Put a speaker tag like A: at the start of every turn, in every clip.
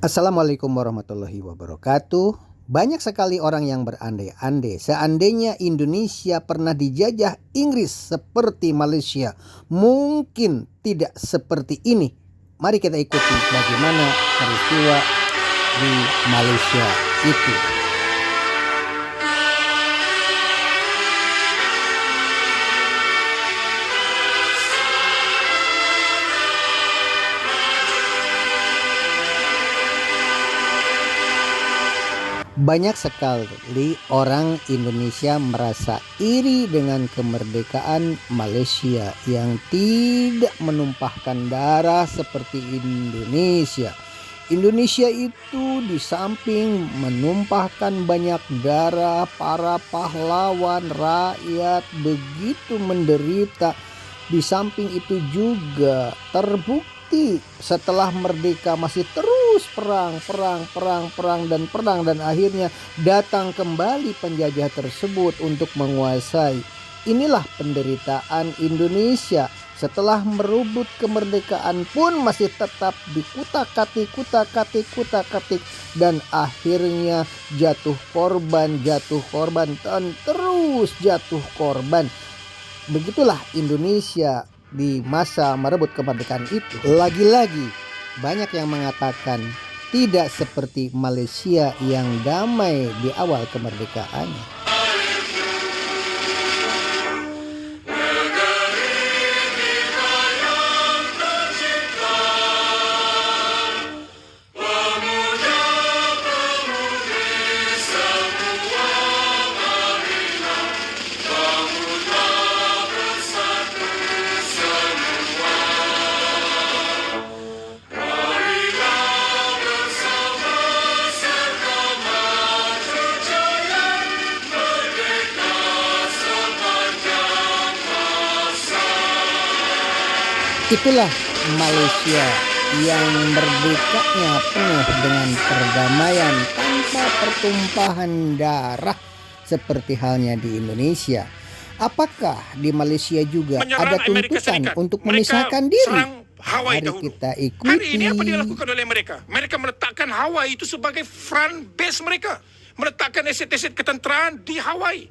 A: Assalamualaikum warahmatullahi wabarakatuh. Banyak sekali orang yang berandai-andai seandainya Indonesia pernah dijajah Inggris seperti Malaysia, mungkin tidak seperti ini. Mari kita ikuti bagaimana peristiwa di Malaysia itu. Banyak sekali orang Indonesia merasa iri dengan kemerdekaan Malaysia yang tidak menumpahkan darah seperti Indonesia. Indonesia itu di samping menumpahkan banyak darah, para pahlawan rakyat begitu menderita. Di samping itu juga terbukti setelah merdeka masih terus perang dan akhirnya datang kembali penjajah tersebut untuk menguasai. Inilah penderitaan Indonesia. Setelah merebut kemerdekaan pun masih tetap dikutak-katik dan akhirnya jatuh korban dan terus jatuh korban. Begitulah Indonesia di masa merebut kemerdekaan itu. Lagi-lagi banyak yang mengatakan tidak seperti Malaysia yang damai di awal kemerdekaannya. Itulah Malaysia yang merdekanya penuh dengan perdamaian tanpa pertumpahan darah seperti halnya di Indonesia. Apakah di Malaysia juga ada tuntutan untuk memisahkan diri? Mari kita ikuti.
B: Hari ini apa dilakukan oleh mereka? Mereka meletakkan Hawaii itu sebagai front base mereka. Meletakkan aset-aset ketenteraan di Hawaii.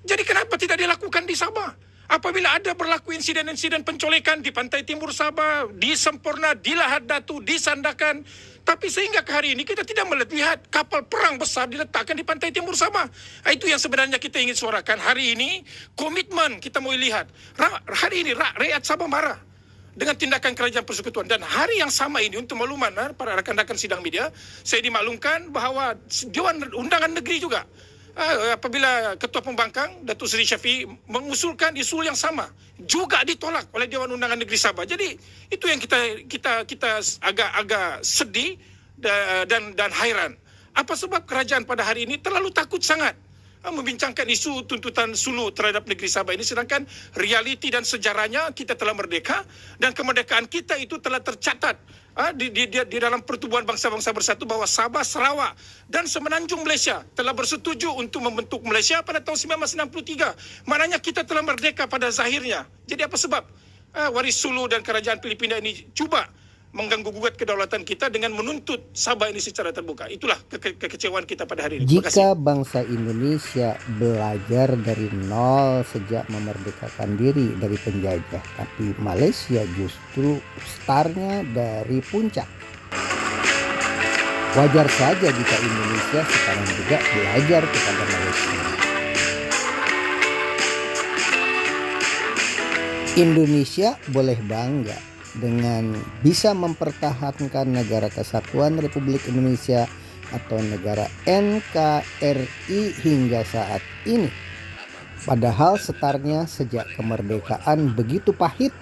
B: Jadi kenapa tidak dilakukan di Sabah? Apabila ada berlaku insiden-insiden pencolekan di pantai timur Sabah, di Semporna, di Lahad Datu, di Sandakan. Tapi sehingga ke hari ini kita tidak melihat kapal perang besar diletakkan di pantai timur Sabah. Itu yang sebenarnya kita ingin suarakan. Hari ini komitmen kita mau lihat. Hari ini rakyat Sabah marah dengan tindakan kerajaan persekutuan. Dan hari yang sama ini untuk makluman para rakan-rakan sidang media, saya dimaklumkan bahawa Dewan Undangan Negeri juga apabila Ketua Pembangkang Datuk Seri Syafiee mengusulkan isu yang sama juga ditolak oleh Dewan Undangan Negeri Sabah. Jadi itu yang kita agak sedih dan hairan. Apa sebab kerajaan pada hari ini terlalu takut sangat membincangkan isu tuntutan Sulu terhadap negeri Sabah ini, sedangkan realiti dan sejarahnya kita telah merdeka dan kemerdekaan kita itu telah tercatat di dalam Pertubuhan Bangsa-Bangsa Bersatu bahwa Sabah, Sarawak dan Semenanjung Malaysia telah bersetuju untuk membentuk Malaysia pada tahun 1963. Maknanya kita telah merdeka pada zahirnya. Jadi apa sebab waris Sulu dan kerajaan Filipina ini cuba mengganggu gugat kedaulatan kita dengan menuntut Sabah ini secara terbuka? Itulah kekecewaan kita pada hari ini.
A: Jika bangsa Indonesia belajar dari nol sejak memerdekakan diri dari penjajah, tapi Malaysia justru startnya dari puncak. Wajar saja jika Indonesia sekarang juga belajar kepada Malaysia. Indonesia boleh bangga dengan bisa mempertahankan negara kesatuan Republik Indonesia atau negara NKRI hingga saat ini. Padahal setarnya sejak kemerdekaan begitu pahit,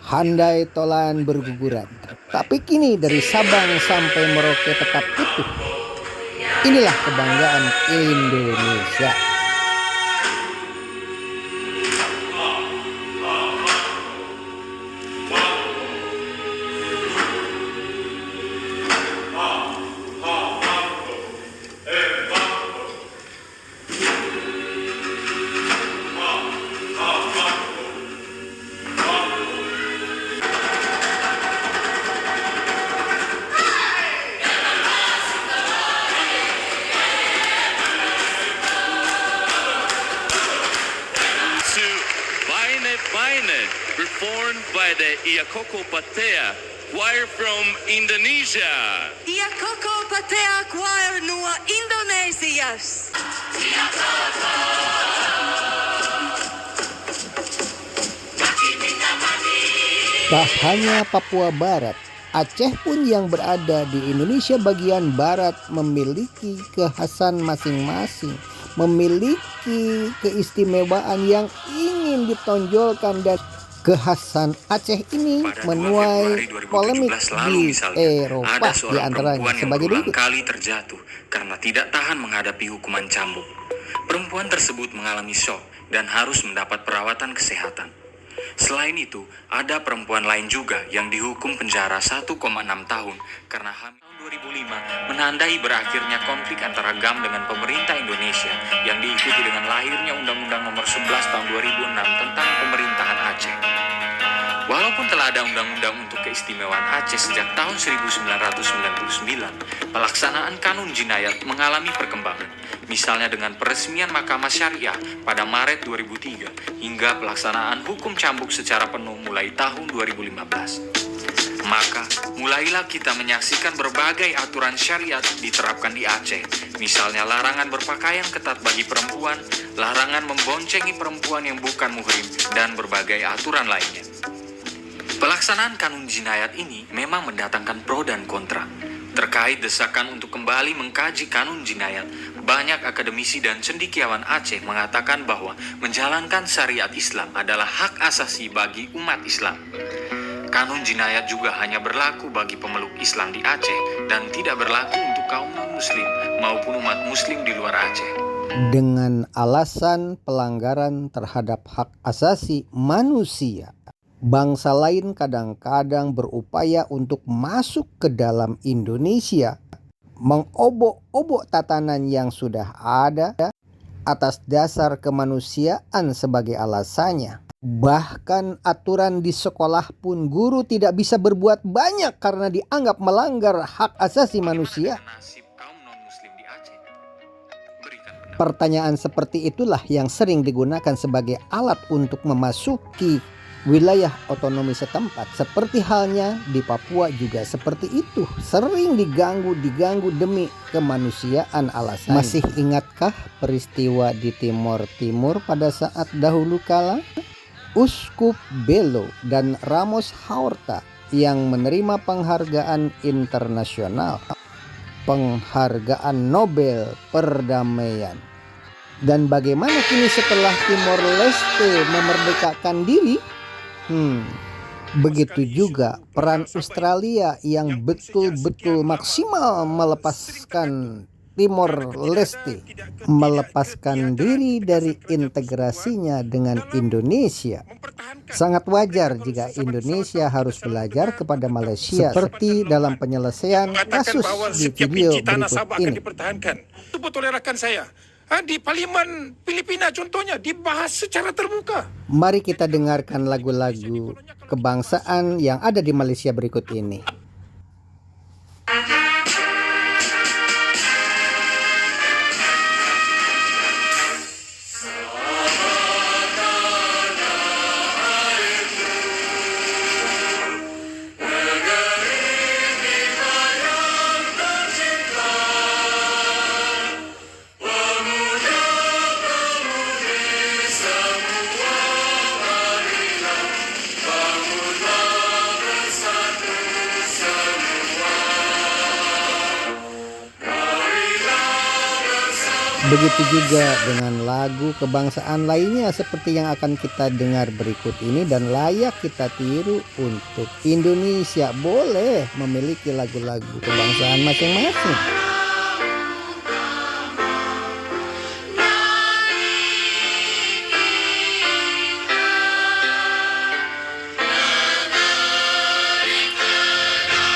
A: handai tolan berguguran. Tapi kini dari Sabang sampai Merauke tetap utuh. Inilah kebanggaan Indonesia.
C: Ia Koko Patea, choir from Indonesia.
D: Ia Koko Patea Choir Nua Indonesias.
A: Tak hanya Papua Barat, Aceh pun yang berada di Indonesia bagian barat memiliki kekhasan masing-masing, memiliki keistimewaan yang ingin ditonjolkan, dan kekhasan Aceh ini menuai polemik di Eropa, di antaranya sebagai berikut.
E: Kali terjatuh karena tidak tahan menghadapi hukuman cambuk. Perempuan tersebut mengalami syok dan harus mendapat perawatan kesehatan. Selain itu, ada perempuan lain juga yang dihukum penjara 1,6 tahun karena hamil. Tahun 2005 menandai berakhirnya konflik antara GAM dengan pemerintah Indonesia yang diikuti dengan lahirnya Undang-Undang Nomor 11 Tahun 2006 tentang Pemerintahan Aceh. Walaupun telah ada undang-undang untuk keistimewaan Aceh sejak tahun 1999, pelaksanaan kanun jinayat mengalami perkembangan, misalnya dengan peresmian Mahkamah Syariah pada Maret 2003 hingga pelaksanaan hukum cambuk secara penuh mulai tahun 2015. Maka, mulailah kita menyaksikan berbagai aturan syariat diterapkan di Aceh, misalnya larangan berpakaian ketat bagi perempuan, larangan memboncengi perempuan yang bukan muhrim, dan berbagai aturan lainnya. Pelaksanaan kanun jinayat ini memang mendatangkan pro dan kontra. Terkait desakan untuk kembali mengkaji kanun jinayat, banyak akademisi dan cendekiawan Aceh mengatakan bahwa menjalankan syariat Islam adalah hak asasi bagi umat Islam. Kanun jinayat juga hanya berlaku bagi pemeluk Islam di Aceh dan tidak berlaku untuk kaum non-muslim maupun umat muslim di luar Aceh.
A: Dengan alasan pelanggaran terhadap hak asasi manusia, bangsa lain kadang-kadang berupaya untuk masuk ke dalam Indonesia, mengobok-obok tatanan yang sudah ada atas dasar kemanusiaan sebagai alasannya. Bahkan aturan di sekolah pun guru tidak bisa berbuat banyak karena dianggap melanggar hak asasi manusia. Pertanyaan seperti itulah yang sering digunakan sebagai alat untuk memasuki wilayah otonomi setempat. Seperti halnya di Papua juga seperti itu, sering diganggu demi kemanusiaan alasan. Masih ingatkah peristiwa di Timor Timur pada saat dahulu kala? Uskup Belo dan Ramos Horta yang menerima penghargaan internasional, penghargaan Nobel Perdamaian. Dan bagaimana kini setelah Timor Leste memerdekakan diri? Begitu juga peran Australia yang betul-betul maksimal melepaskan Timor Leste, melepaskan diri dari integrasinya dengan Indonesia. Sangat wajar jika Indonesia harus belajar kepada Malaysia seperti dalam penyelesaian kasus di video berikut ini.
B: Itu betul rakan saya. Di Parlimen Filipina contohnya dibahas secara terbuka.
A: Mari kita dengarkan lagu-lagu kebangsaan yang ada di Malaysia berikut ini. Begitu juga dengan lagu kebangsaan lainnya seperti yang akan kita dengar berikut ini dan layak kita tiru untuk Indonesia. Boleh memiliki lagu-lagu kebangsaan masing-masing.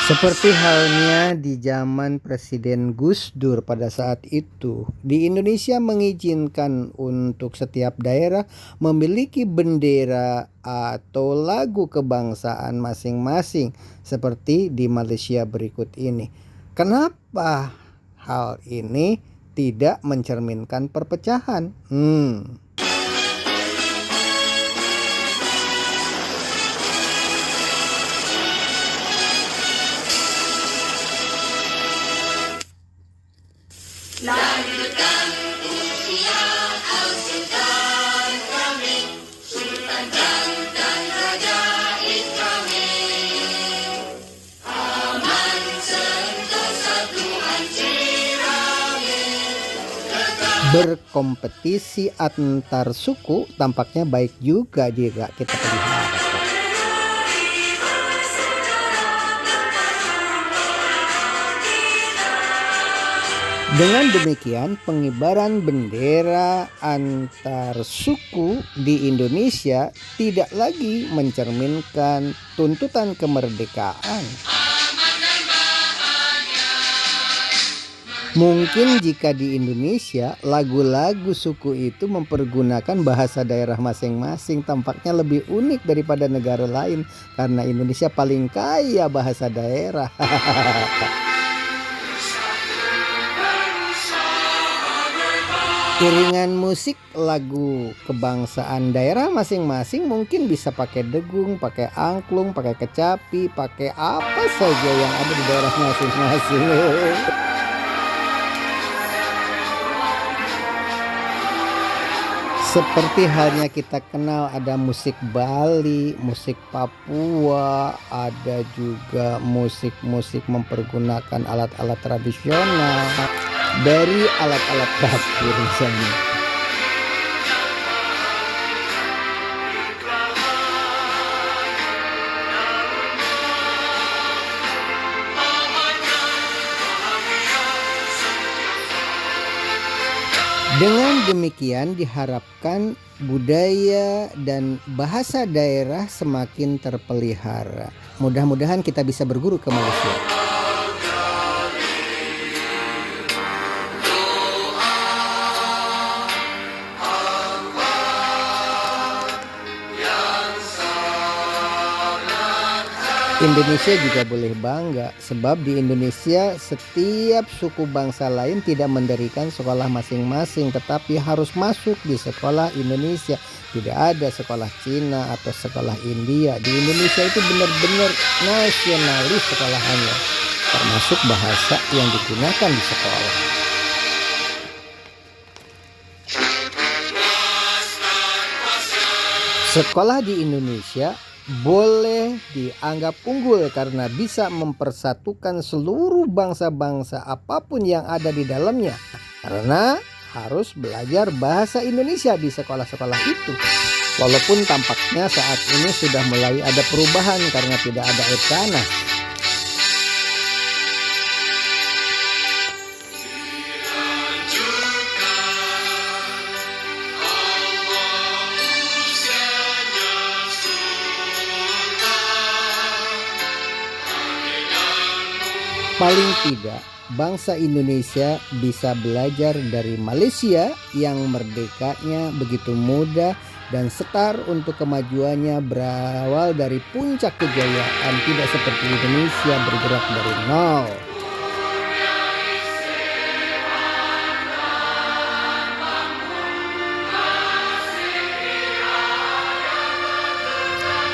A: Seperti halnya di zaman Presiden Gus Dur pada saat itu, di Indonesia mengizinkan untuk setiap daerah memiliki bendera atau lagu kebangsaan masing-masing seperti di Malaysia berikut ini. Kenapa hal ini tidak mencerminkan perpecahan? Berkompetisi antar suku tampaknya baik juga jika kita pelihara. Dengan demikian, pengibaran bendera antar suku di Indonesia tidak lagi mencerminkan tuntutan kemerdekaan. Mungkin jika di Indonesia lagu-lagu suku itu mempergunakan bahasa daerah masing-masing, tampaknya lebih unik daripada negara lain karena Indonesia paling kaya bahasa daerah. Iringan musik lagu kebangsaan daerah masing-masing mungkin bisa pakai degung, pakai angklung, pakai kecapi, pakai apa saja yang ada di daerah masing-masing. Seperti halnya kita kenal ada musik Bali, musik Papua, ada juga musik-musik mempergunakan alat-alat tradisional. Dari alat-alat dapur misalnya. Dengan demikian diharapkan budaya dan bahasa daerah semakin terpelihara. Mudah-mudahan kita bisa berguru ke Malaysia. Indonesia juga boleh bangga sebab di Indonesia setiap suku bangsa lain tidak mendirikan sekolah masing-masing tetapi harus masuk di sekolah Indonesia. Tidak ada sekolah Cina atau sekolah India. Di Indonesia itu benar-benar nasionalis sekolahannya, termasuk bahasa yang digunakan di sekolah. Sekolah di Indonesia boleh dianggap unggul karena bisa mempersatukan seluruh bangsa-bangsa apapun yang ada di dalamnya. Karena harus belajar bahasa Indonesia di sekolah-sekolah itu. Walaupun tampaknya saat ini sudah mulai ada perubahan karena tidak ada air tanah. Paling tidak, bangsa Indonesia bisa belajar dari Malaysia yang merdekanya begitu mudah dan setar untuk kemajuannya berawal dari puncak kejayaan, tidak seperti Indonesia bergerak dari nol.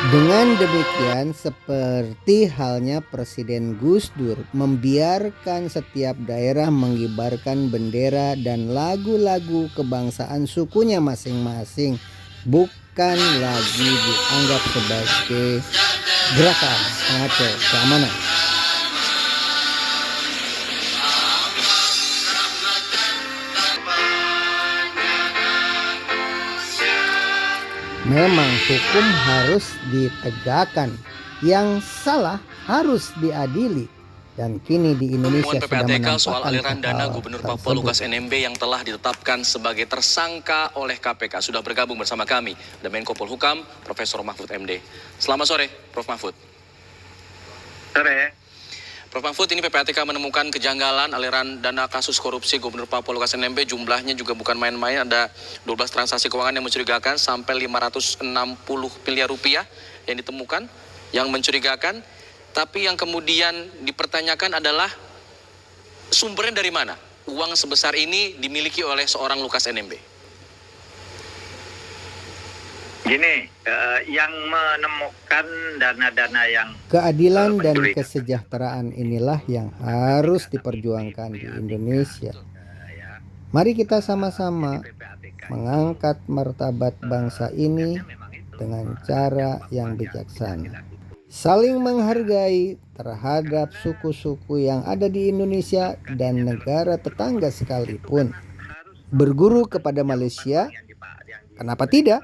A: Dengan demikian, seperti halnya Presiden Gus Dur membiarkan setiap daerah mengibarkan bendera dan lagu-lagu kebangsaan sukunya masing-masing, bukan lagi dianggap sebagai gerakan pengacau keamanan. Memang hukum harus ditegakkan, yang salah harus diadili. Dan kini di Indonesia sudah
F: PPATK soal aliran
A: menampakkan
F: dana
A: hal
F: Gubernur Papua
A: tersebut.
F: Lukas NMB yang telah ditetapkan sebagai tersangka oleh KPK sudah bergabung bersama kami, ada Menko Polhukam, Profesor Mahfud MD. Selamat sore, Prof. Mahfud.
G: Sore.
F: Prof. Mahfud, ini PPATK menemukan kejanggalan aliran dana kasus korupsi Gubernur Papua Lukas NMB. Jumlahnya juga bukan main-main, ada 12 transaksi keuangan yang mencurigakan sampai 560 miliar rupiah yang ditemukan, yang mencurigakan. Tapi yang kemudian dipertanyakan adalah sumbernya dari mana? Uang sebesar ini dimiliki oleh seorang Lukas NMB.
G: Gini, yang menemukan dana-dana yang
A: Keadilan dan
G: mencurigakan.
A: kesejahteraan inilah yang harus diperjuangkan di Indonesia. Mari kita sama-sama mengangkat martabat bangsa ini dengan cara yang bijaksana. Saling menghargai terhadap suku-suku yang ada di Indonesia dan negara tetangga sekalipun. berguru kepada Malaysia, kenapa tidak?